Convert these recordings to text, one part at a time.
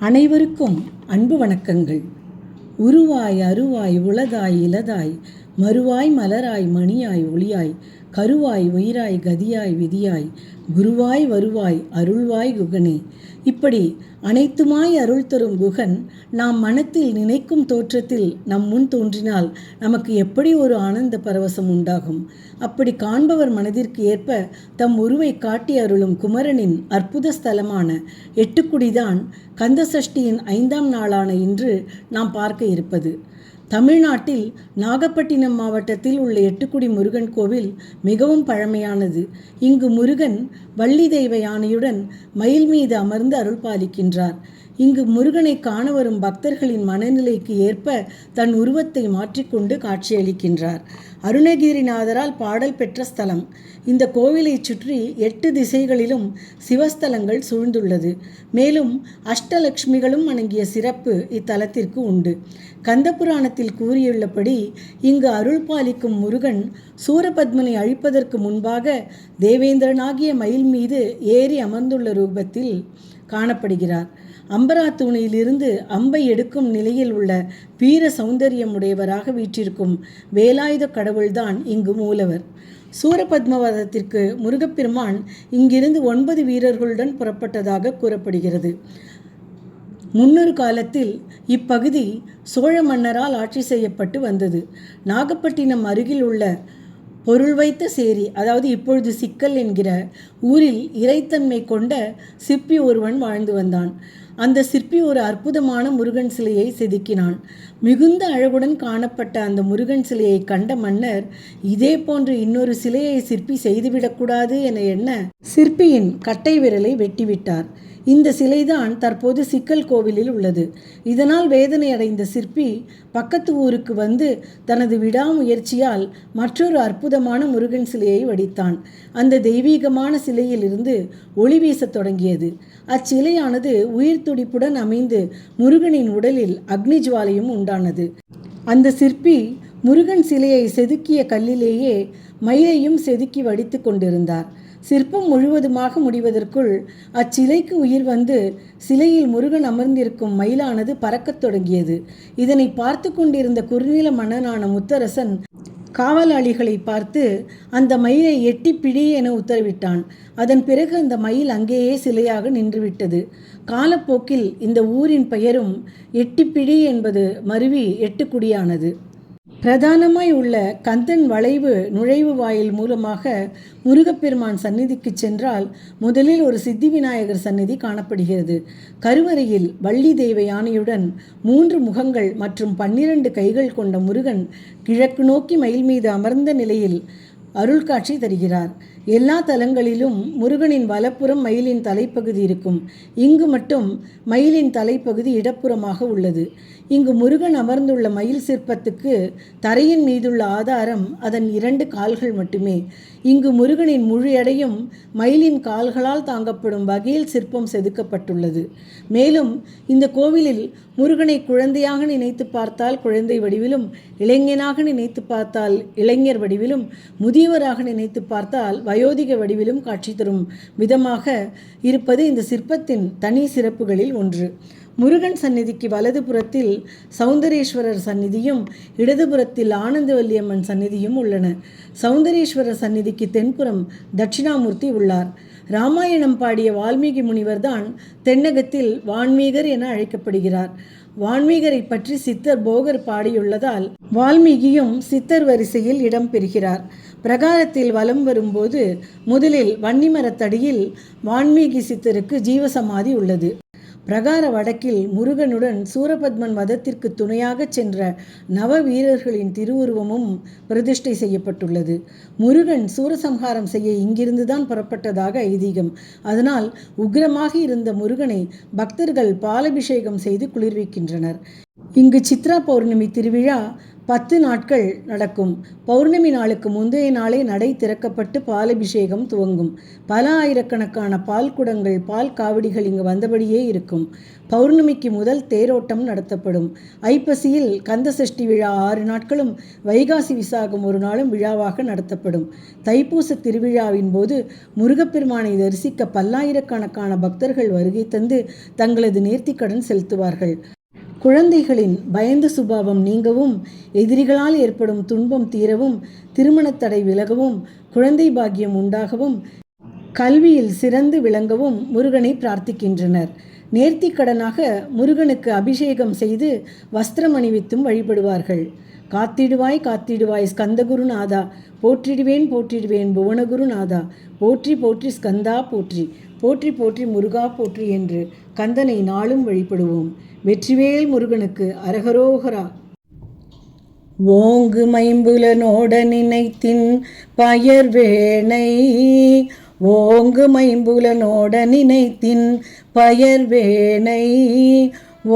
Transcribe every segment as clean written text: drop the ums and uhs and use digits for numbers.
அனைவருக்கும் அன்பு வணக்கங்கள். உருவாய் அருவாய் உளதாய் இலதாய் மறுவாய் மலராய் மணியாய் ஒளியாய் கருவாய் உயிராய் கதியாய் விதியாய் குருவாய் வருவாய் அருள்வாய் குகனே. இப்படி அனைத்துமாய் அருள் தரும் குகன் நாம் மனத்தில் நினைக்கும் தோற்றத்தில் நம் முன் தோன்றினால் நமக்கு எப்படி ஒரு ஆனந்த பரவசம் உண்டாகும். அப்படி காண்பவர் மனதிற்கு ஏற்ப தம் உருவை காட்டி அருளும் குமரனின் அற்புத ஸ்தலமான எட்டுக்குடிதான் கந்தசஷ்டியின் 5ஆம் நாளான இன்று நாம் பார்க்க இருப்பது. தமிழ்நாட்டில் நாகப்பட்டினம் மாவட்டத்தில் உள்ள எட்டுக்குடி முருகன் கோவில் மிகவும் பழமையானது. இங்கு முருகன் வள்ளி தெய்வ யானையுடன் மயில் மீது அமர்ந்து அருள் பாலிக்கின்றார். இங்கு முருகனை காண வரும் பக்தர்களின் மனநிலைக்கு ஏற்ப தன் உருவத்தை மாற்றிக்கொண்டு காட்சியளிக்கின்றார். அருணகிரிநாதரால் பாடல் பெற்ற ஸ்தலம். இந்த கோவிலை சுற்றி 8 திசைகளிலும் சிவஸ்தலங்கள் சூழ்ந்துள்ளது. மேலும் அஷ்டலட்சுமிகளும் வணங்கிய சிறப்பு இத்தலத்திற்கு உண்டு. கந்தபுராணத்தில் கூறியுள்ளபடி இங்கு அருள் பாலிக்கும் முருகன் சூரபத்மனை அழிப்பதற்கு முன்பாக தேவேந்திரனாகிய மயில் மீது ஏறி அமர்ந்துள்ள ரூபத்தில் காணப்படுகிறார். அம்பராத்தூணிலிருந்து அம்பை எடுக்கும் நிலையில் உள்ள வீர சௌந்தரியமுடையவராக வீற்றிருக்கும் வேலாயுத கடவுள்தான் இங்கு மூலவர். சூரபத்மவதத்திற்கு முருகப்பெருமான் இங்கிருந்து 9 வீரர்களுடன் புறப்பட்டதாக கூறப்படுகிறது. முன்னொரு காலத்தில் இப்பகுதி சோழ மன்னரால் ஆட்சி செய்யப்பட்டு வந்தது. நாகப்பட்டினம் அருகில் உள்ள பொருள் வைத்த சேரி, அதாவது இப்பொழுது சிக்கல் என்கிற ஊரில் இறைத்தன்மை கொண்ட சிற்பி ஒருவன் வாழ்ந்து வந்தான். அந்த சிற்பி ஒரு அற்புதமான முருகன் சிலையை செதுக்கினான். மிகுந்த அழகுடன் காணப்பட்ட அந்த முருகன் சிலையை கண்ட மன்னர் இதே போன்று இன்னொரு சிலையை சிற்பி செய்துவிடக்கூடாது என எண்ண சிற்பியின் கட்டை விரலை வெட்டிவிட்டார். இந்த சிலைதான் தற்போது சிக்கல் கோவிலில் உள்ளது. இதனால் வேதனை அடைந்த சிற்பி பக்கத்து ஊருக்கு வந்து தனது விடாமுயற்சியால் மற்றொரு அற்புதமான முருகன் சிலையை வடித்தான். அந்த தெய்வீகமான சிலையிலிருந்து ஒளி வீசத் தொடங்கியது. அச்சிலையானது உயிர் துடிப்புடன் அமைந்து முருகனின் உடலில் அக்னி ஜுவாலையும் உண்டானது. அந்த சிற்பி முருகன் சிலையை செதுக்கிய கல்லிலேயே மயிலையும் செதுக்கி வடித்து கொண்டிருந்தார். சிற்பம் முழுவதுமாக முடிவதற்குள் அச்சிலைக்கு உயிர் வந்து சிலையில் முருகன் அமர்ந்திருக்கும் மயிலானது பறக்கத் தொடங்கியது. இதனை பார்த்து கொண்டிருந்த குறுநில மன்னனான முத்தரசன் காவலாளிகளை பார்த்து அந்த மயிலை எட்டி பிடி என உத்தரவிட்டான். அதன் பிறகு அந்த மயில் அங்கேயே சிலையாக நின்றுவிட்டது. காலப்போக்கில் இந்த ஊரின் பெயரும் எட்டிப்பிடி என்பது மருவி எட்டுக்குடியானது. பிரதானமாய் உள்ள கந்தன் வளைவு நுழைவு வாயில் மூலமாக முருகப்பெருமான் சந்நிதிக்கு சென்றால் முதலில் ஒரு சித்தி விநாயகர் சந்நிதி காணப்படுகிறது. கருவறையில் வள்ளி தெய்வ யானையுடன் 3 முகங்கள் மற்றும் 12 கைகள் கொண்ட முருகன் கிழக்கு நோக்கி மயில் மீது அமர்ந்த நிலையில் அருள் காட்சி தருகிறார். எல்லா தலங்களிலும் முருகனின் வலப்புறம் மயிலின் தலைப்பகுதி இருக்கும். இங்கு மட்டும் மயிலின் தலைப்பகுதி இடப்புறமாக உள்ளது. இங்கு முருகன் அமர்ந்துள்ள மயில் சிற்பத்துக்கு தரையின் மீதுள்ள ஆதாரம் அதன் 2 கால்கள் மட்டுமே. இங்கு முருகனின் முழு எடையும் மயிலின் கால்களால் தாங்கப்படும் வகையில் சிற்பம் செதுக்கப்பட்டுள்ளது. மேலும் இந்த கோவிலில் முருகனை குழந்தையாக நினைத்து பார்த்தால் குழந்தை வடிவிலும், இளைஞனாக நினைத்து பார்த்தால் இளைஞர் வடிவிலும், முதியவராக நினைத்து பார்த்தால் வயோதிக வடிவிலும் காட்சி தரும் விதமாக இருப்பது இந்த சிற்பத்தின் தனி சிறப்புகளில் ஒன்று. முருகன் சந்நிதிக்கு வலது புறத்தில் சௌந்தரேஸ்வரர் சந்நிதியும் இடதுபுறத்தில் ஆனந்தவல்லியம்மன் சந்நிதியும் உள்ளன. சௌந்தரேஸ்வரர் சந்நிதிக்கு தென்புறம் தட்சிணாமூர்த்தி உள்ளார். ராமாயணம் பாடிய வால்மீகி முனிவர்தான் தென்னகத்தில் வான்மீகர் என அழைக்கப்படுகிறார். வான்மீகரை பற்றி சித்தர் போகர் பாடியுள்ளதால் வால்மீகியும் சித்தர் வரிசையில் இடம் பெறுகிறார். பிரகாரத்தில் வலம் வரும்போது முதலில் வன்னிமரத்தடியில் வான்மீகி சித்தருக்கு ஜீவசமாதி உள்ளது. பிரகார வடக்கில் முருகனுடன் சூரபத்மன் வதத்திற்கு துணையாக சென்ற நவ வீரர்களின் திருவுருவமும் பிரதிஷ்டை செய்யப்பட்டுள்ளது. முருகன் சூரசம்ஹாரம் செய்ய இங்கிருந்துதான் புறப்பட்டதாக ஐதீகம். அதனால் உக்கிரமாக இருந்த முருகனை பக்தர்கள் பாலபிஷேகம் செய்து குளிர்விக்கின்றனர். இங்கு சித்ரா பௌர்ணமி திருவிழா 10 நாட்கள் நடக்கும். பௌர்ணமி நாளுக்கு முந்தைய நாளே நடை திறக்கப்பட்டு பாலபிஷேகம் துவங்கும். பல ஆயிரக்கணக்கான பால் குடங்கள், பால் காவடிகள் இங்கு வந்தபடியே இருக்கும். பௌர்ணமிக்கு முதல் தேரோட்டம் நடத்தப்படும். ஐப்பசியில் கந்தசஷ்டி விழா 6 நாட்களும், வைகாசி விசாகம் 1 நாளும் விழாவாக நடத்தப்படும். தைப்பூச திருவிழாவின் போது முருகப்பெருமானை தரிசிக்க பல்லாயிரக்கணக்கான பக்தர்கள் வருகை தந்து தங்களது நேர்த்திக்கடன் செலுத்துவார்கள். குழந்தைகளின் பயந்த சுபாவம் நீங்கவும், எதிரிகளால் ஏற்படும் துன்பம் தீரவும், திருமணத் தடை விலகவும், குழந்தை பாக்கியம் உண்டாகவும், கல்வியில் சிறந்து விளங்கவும் முருகனை பிரார்த்திக்கின்றனர். நேர்த்திக்கடனாக முருகனுக்கு அபிஷேகம் செய்து வஸ்திரம் அணிவித்தும் வழிபடுவார்கள். காத்திடுவாய் காத்திடுவாய் ஸ்கந்தகுருநாதா, போற்றிடுவேன் போற்றிடுவேன் புவனகுருநாதா, போற்றி போற்றி ஸ்கந்தா போற்றி, போற்றி போற்றி முருகா போற்றி என்று கந்தனை நாளும் வழிபடுவோம். வெற்றிவேல் முருகனுக்கு அரகரோகரா. ஓங்கு மைம்புலனோட நினைத்தின் பயர்வேணை, ஓங்கு மைம்புலனோட நினைத்தின் பயர்வேணை,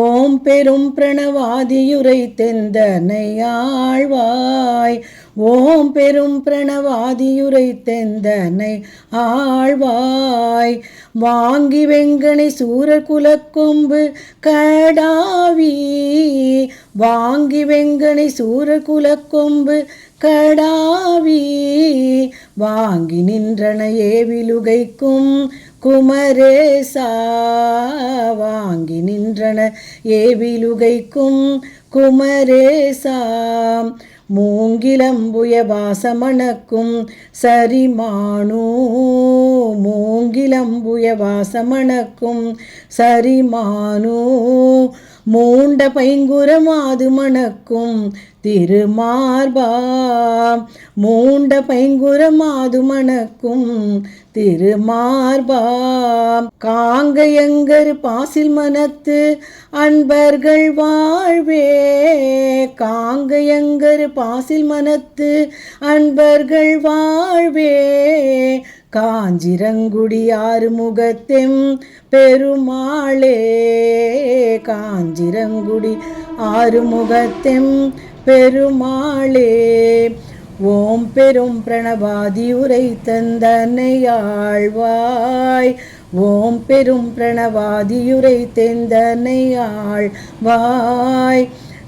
ஓம் பெரும் பிரணவாதியுரை தெந்தனை ஆழ்வாய், ஓம் பெரும் பிரணவாதியுரை தெந்தனை ஆழ்வாய், வாங்கி வெங்கனை சூரர் குலக்கொம்பு கடாவி, வாங்கி வெங்கனை சூரர் குலக்கொம்பு கடாவி, வாங்கி நின்றன ஏவிலுகைக்கும் குமரேசா, வாங்கி நின்றன ஏவிலுகைக்கும் குமரேசா, மூங்கிலம்புய வாசமணக்கும் சரிமானு, மூங்கிலம்புய வாசமணக்கும் சரிமானு, மூண்ட பைங்குரமாது மணக்கும் திருமார்பா, மூண்ட பைங்குரமாது மணக்கும் திருமார்பா, காங்கையங்கர் பாசில் மனத்து அன்பர்கள் வாழ்வே, காங்கையங்கர் பாசில் மனத்து அன்பர்கள் வாழ்வே, காஞ்சிரங்குடி ஆறுமுகத்தெம் பெருமாளே, காஞ்சிரங்குடி ஆறுமுகத்தெம் பெருமாளே, ஓம் பெரும் பிரணவாதி உரை தந்தனை ஆழ்வாய், ஓம் பெரும் பிரணவாதியுரை தெந்தனை ஆழ்வாய்,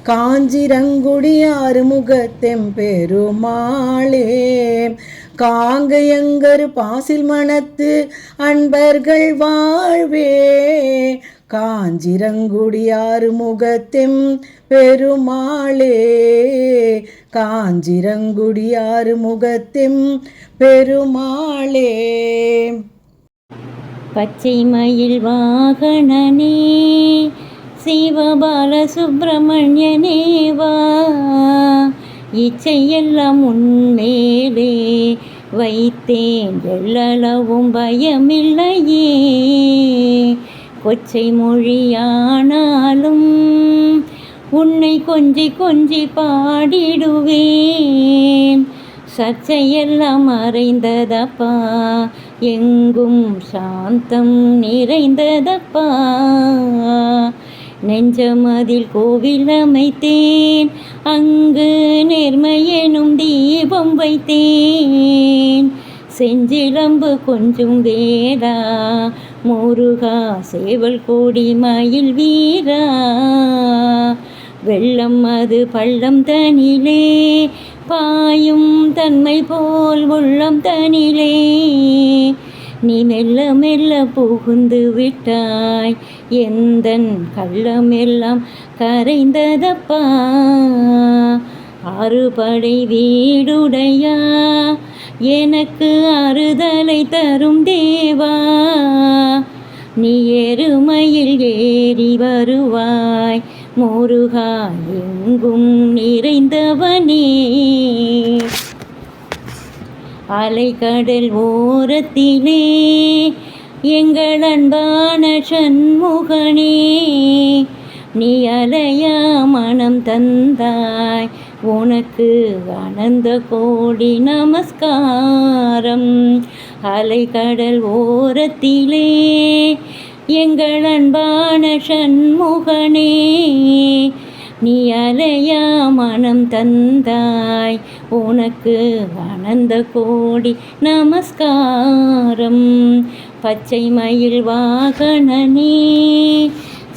காஞ்சிரங்குடி ஆறுமுகத்தெம் பெருமாளே, காங்கையங்கர் பாசில் மனத்து அன்பர்கள் வாழ்வே, காஞ்சிரங்குடி ஆறுமுகத்தெம் பெருமாளே, காஞ்சிரங்குடி ஆறுமுகத்தெம் பெருமாளே. பச்சை மயில் வாகனனே சிவபால சுப்பிரமணியனேவா, இச்சையெல்லாம் உன்மேலே வைத்தேன் எல்லளவும் பயமில்லையே, கொச்சை மொழியானாலும் உன்னை கொஞ்சி கொஞ்சி பாடிடுவேன், சர்ச்சையெல்லாம் மறைந்ததப்பா எங்கும் சாந்தம் நிறைந்ததப்பா, நெஞ்சமதில் கோவில் அமைத்தேன் அங்கு நேர்மையெனும் தீபம் வைத்தேன், செஞ்சிலம்பு கொஞ்சம் வேடா முருகா சேவல் கோடி மயில் வீரா, வெள்ளம் அது பள்ளம் தனிலே பாயும் தன்மை போல் உள்ளம் தனிலே, நீ மெல்ல மெல்ல புகுந்து விட்டாய் எந்தன் கள்ளமெல்லாம் கரைந்ததப்பா, ஆறுபடை வீடுடையா எனக்கு ஆறுதலை தரும் தேவா, நீ எருமையில் ஏறி வருவாய் முருகா எங்கும் நிறைந்தவனே, அலைக்கடல் ஓரத்திலே எங்கள் அன்பான சண்முகனே, நீ அலையா மனம் தந்தாய் உனக்கு அனந்த கோடி நமஸ்காரம், அலைக்கடல் ஓரத்திலே எங்கள் அன்பான சண்முகனே, நீ அலையா மனம் தந்தாய், உனக்கு அனந்த கோடி நமஸ்காரம். பச்சை மயில் வாகனனே,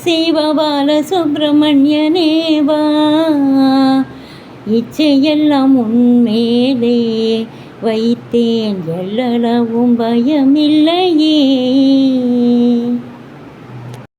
சிவபால சுப்பிரமணியனேவா, இச்சையெல்லாம் உன்மேலே வைத்தேன், எல்லளவும் பயமில்லையே.